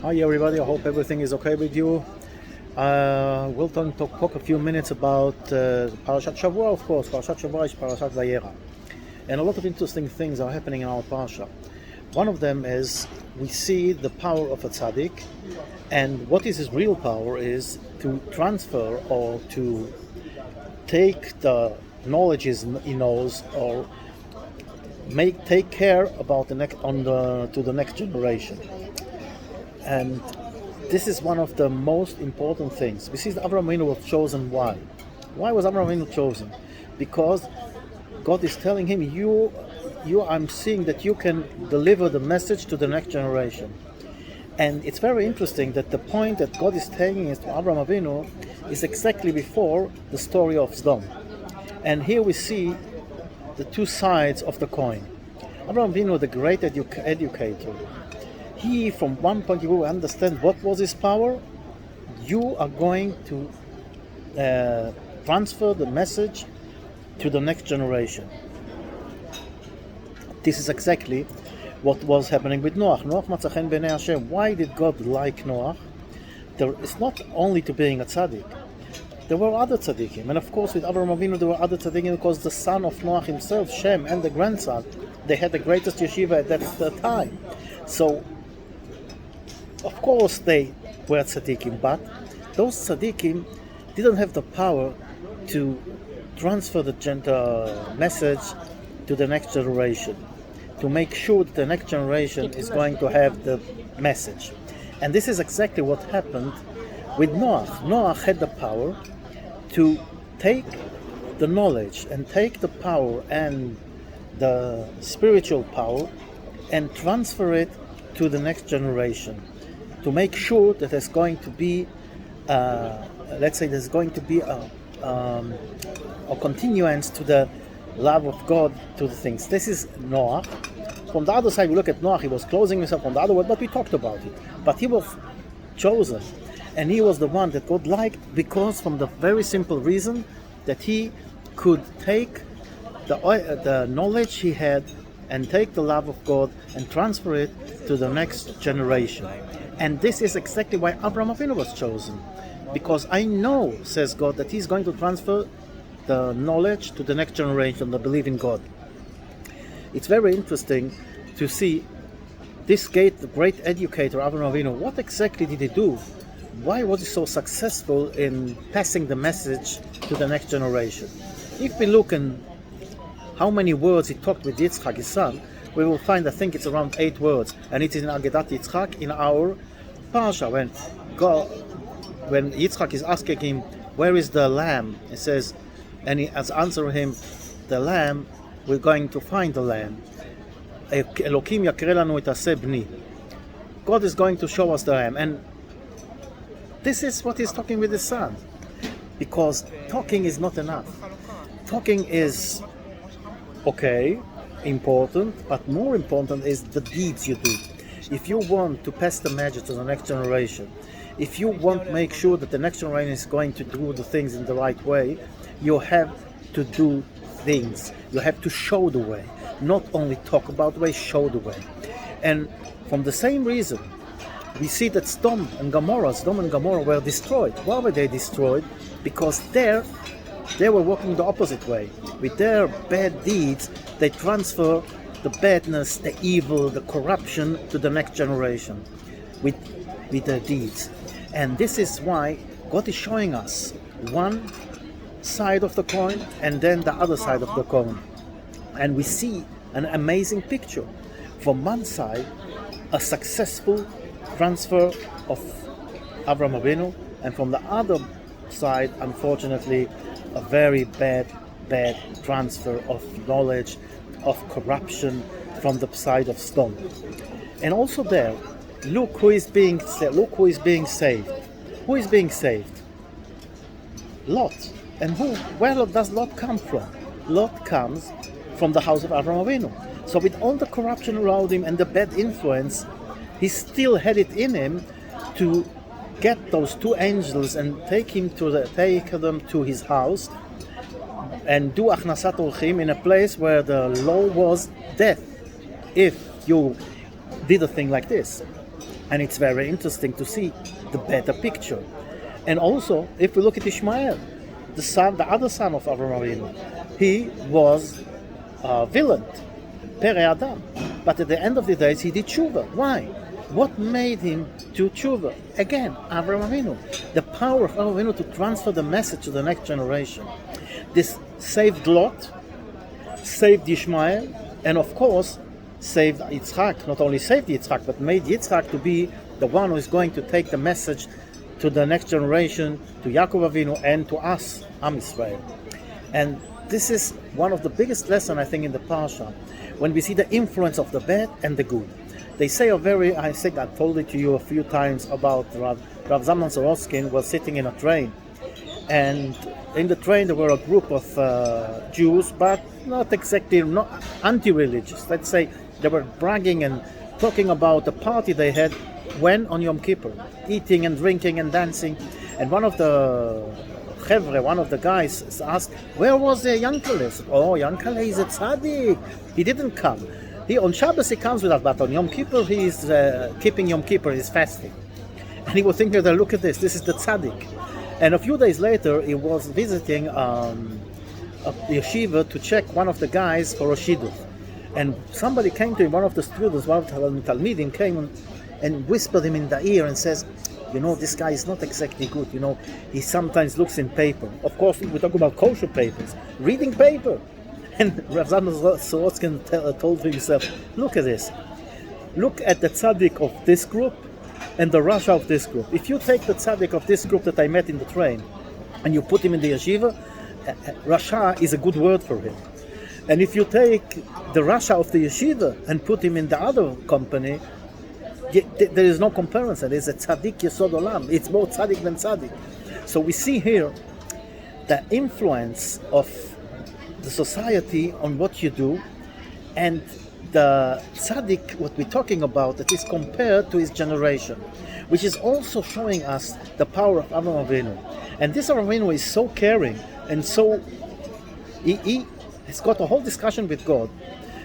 Hi everybody, I hope everything is okay with you. We'll talk a few minutes about parashat Shavua, of course. Parashat Shavua is parashat Vayera. And a lot of interesting things are happening in our parasha. One of them is we see the power of a tzaddik, and what is his real power is to transfer or to take the knowledge he knows or take care about to the next generation. And this is one of the most important things. We see that Avraham Avinu was chosen. Why? Why was Avraham Avinu chosen? Because God is telling him, I'm seeing that you can deliver the message to the next generation. And it's very interesting that the point that God is taking is to Avraham Avinu is exactly before the story of Sdom. And here we see the two sides of the coin. Avraham Avinu, the great educator, he, from one point of view, understands what was his power. You are going to transfer the message to the next generation. This is exactly what was happening with Noach. Noach matza chen b'nei Hashem. Why did God like Noach? It's not only to being a tzaddik. There were other tzaddikim, and of course with Avraham Avinu there were other tzaddikim because the son of Noach himself, Shem, and the grandson, they had the greatest yeshiva at that time. So of course they were tzaddikim, but those tzaddikim didn't have the power to transfer the message to the next generation, to make sure that the next generation is going to have the message. And this is exactly what happened with Noach. Noach had the power to take the knowledge and take the power and the spiritual power and transfer it to the next generation, to make sure that there's going to be, there's going to be a continuance to the love of God to the things. This is Noach. From the other side, we look at Noach. He was closing himself on the other word, but we talked about it. But he was chosen, and he was the one that God liked because from the very simple reason that he could take the knowledge he had and take the love of God and transfer it to the next generation. And this is exactly why Avraham Avinu was chosen. Because I know, says God, that he's going to transfer the knowledge to the next generation that believe in God. It's very interesting to see this great educator, Avraham Avinu. What exactly did he do? Why was he so successful in passing the message to the next generation? If we look at how many words he talked with Yitzchak, his son, we will find, I think it's around 8 words, and it is in Agedat Yitzchak in our Parsha. When Yitzchak is asking him, where is the lamb? He says, and he has answered him, the lamb, we're going to find the lamb. Elokim yakre lanu et aseh bni. God is going to show us the lamb. And this is what he's talking with his son. Because talking is not enough. Talking is okay, important, but more important is the deeds you do. If you want to pass the message to the next generation, if you want to make sure that the next generation is going to do the things in the right way, you have to do things. You have to show the way. Not only talk about the way, show the way. And from the same reason, we see that Sodom and Gomorrah were destroyed. Why were they destroyed? Because they were walking the opposite way. With their bad deeds, they transfer the badness, the evil, the corruption to the next generation with their deeds. And this is why God is showing us one side of the coin and then the other side of the coin. And we see an amazing picture. From one side, a successful transfer of Avraham Avinu, and from the other side, unfortunately, a very bad transfer of knowledge, of corruption from the side of Sodom. And also there, look who is being saved. Who is being saved? Lot. And where does Lot come from? Lot comes from the house of Avraham Avinu. So with all the corruption around him and the bad influence, he still had it in him to get those two angels and take them to his house and do achnasat orchim in a place where the law was death if you did a thing like this. And it's very interesting to see the better picture. And also, if we look at Ishmael, the other son of Avraham Avinu, he was villain, Pere Adam. But at the end of the days, he did tshuva. Why? What made him do tshuva? Again, Avraham Avinu. The power of Avraham Avinu to transfer the message to the next generation. This saved Lot, saved Ishmael, and of course, saved Yitzchak. Not only saved Yitzchak, but made Yitzchak to be the one who is going to take the message to the next generation, to Yaakov Avinu, and to us, Am Yisrael. And this is one of the biggest lessons, I think, in the parasha, when we see the influence of the bad and the good. They say I think I told it to you a few times about Rav Zalman Soroskin was sitting in a train, and in the train there were a group of Jews, but not exactly not anti-religious. Let's say they were bragging and talking about the party they had when on Yom Kippur, eating and drinking and dancing. And one of the guys asked, "Where was Yankele?" "Oh, Yankele is a tzaddik. He didn't come. On Shabbos he comes with us, but on Yom Kippur he is keeping Yom Kippur, he's fasting." And he was thinking, "Look at this. This is the tzaddik." And a few days later, he was visiting a yeshiva to check one of the guys for a shidduch. And somebody came to him, one of the students, one of the Talmidim came and whispered him in the ear and says, "This guy is not exactly good. He sometimes looks in paper." Of course, we talk about kosher papers, reading paper. And Rav Zalman Soroskin told himself, "Look at this. Look at the tzaddik of this group and the Rasha of this group. If you take the tzaddik of this group that I met in the train and you put him in the yeshiva, Rasha is a good word for him. And if you take the Rasha of the yeshiva and put him in the other company, there is no comparison. There's a tzaddik yesod olam. It's more tzaddik than tzaddik." So we see here the influence of the society on what you do, and the tzaddik, what we're talking about, that is compared to his generation, which is also showing us the power of Avraham Avinu. And this Avraham Avinu is so caring, and so he has got a whole discussion with God.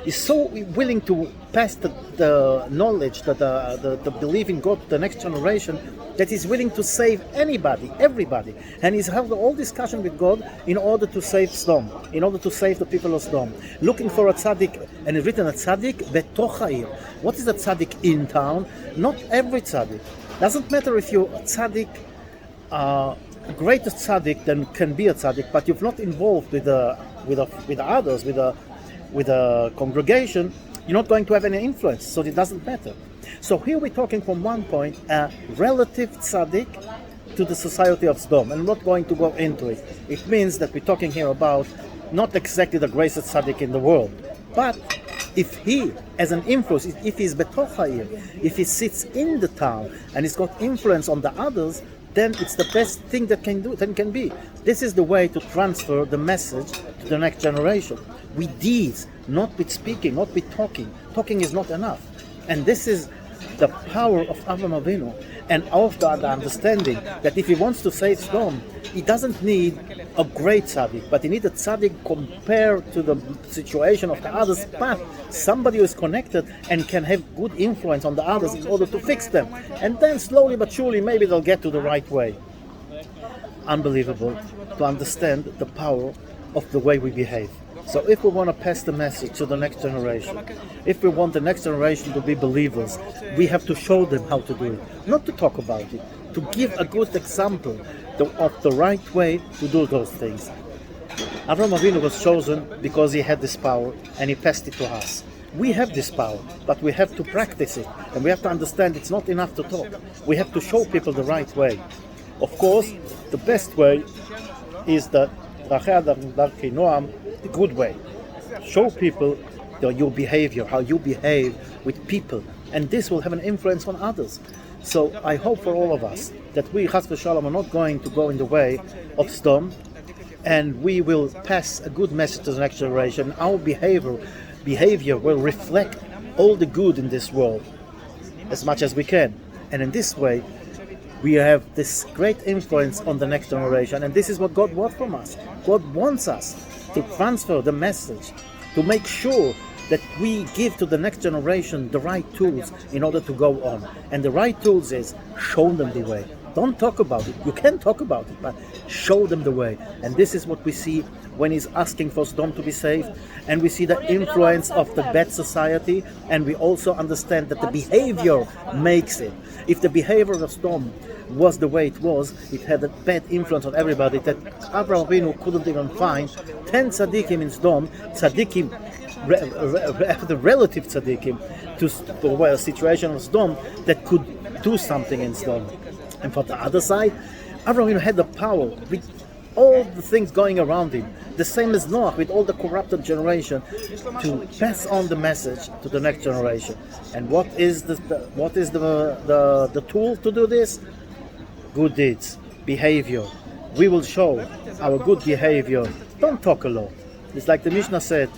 He's so willing to pass the knowledge, the belief in God to the next generation, that he's willing to save anybody, everybody. And he's having all discussion with God in order to save Sdom, in order to save the people of Sdom. Looking for a tzaddik, and it's written a tzaddik betoch ha'ir. What is a tzaddik in town? Not every tzaddik. Doesn't matter if you're a tzaddik, greatest tzaddik then can be a tzaddik, but you're not involved with others, with a congregation, you're not going to have any influence, so it doesn't matter. So here we're talking from one point, a relative tzaddik to the society of Sdom. I'm not going to go into it. It means that we're talking here about not exactly the greatest tzaddik in the world, but if he has an influence, if he's betoch ha'ir, if he sits in the town and he's got influence on the others, then it's the best thing that can be. This is the way to transfer the message to the next generation. With deeds, not with speaking, not with talking. Talking is not enough. And this is the power of Avraham Avinu, and of the understanding that if he wants to save Sdom, he doesn't need a great tzaddik, but he needs a tzaddik compared to the situation of the others, but somebody who is connected and can have good influence on the others in order to fix them. And then slowly but surely maybe they'll get to the right way. Unbelievable to understand the power of the way we behave. So if we want to pass the message to the next generation, if we want the next generation to be believers, we have to show them how to do it. Not to talk about it, to give a good example of the right way to do those things. Avraham Avinu was chosen because he had this power and he passed it to us. We have this power, but we have to practice it. And we have to understand it's not enough to talk. We have to show people the right way. Of course, the best way is the good way. Show people your behavior, how you behave with people, and this will have an influence on others. So I hope for all of us that we, Chas v'Shalom, are not going to go in the way of Sdom, and we will pass a good message to the next generation. Our behavior will reflect all the good in this world as much as we can, and in this way we have this great influence on the next generation. And this is what God wants from us. God wants us to transfer the message, to make sure that we give to the next generation the right tools in order to go on. And the right tools is show them the way. Don't talk about it. You can talk about it, but show them the way. And this is what we see when he's asking for Sodom to be saved. And we see the influence of the bad society. And we also understand that the behavior makes it. If the behavior of Sodom was the way it was, it had a bad influence on everybody, that Abraham Avinu couldn't even find 10 tzaddikim in Sodom, tzaddikim, the relative tzaddikim, to a situation of Sodom that could do something in Sodom. And for the other side, Abraham Avinu had the power with all the things going around him, the same as Noah with all the corrupted generation, to pass on the message to the next generation. And what is the tool to do this? Good deeds, behavior. We will show our good behavior. Don't talk a lot. It's like the Mishnah said,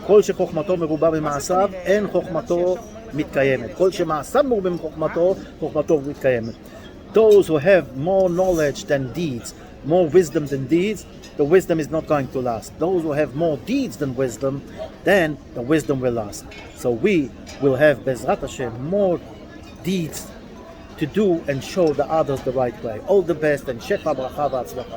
כל שחוכמתו מרובה במעשיו, אין חוכמתו מתקיימת. כל שמעשיו מרובה בחוכמתו, חוכמתו מתקיימת. Those who have more knowledge than deeds, more wisdom than deeds, the wisdom is not going to last. Those who have more deeds than wisdom, then the wisdom will last. So we will have, Bezrat Hashem, more deeds to do and show the others the right way. All the best, and Shefa Bracha V'Atzlacha.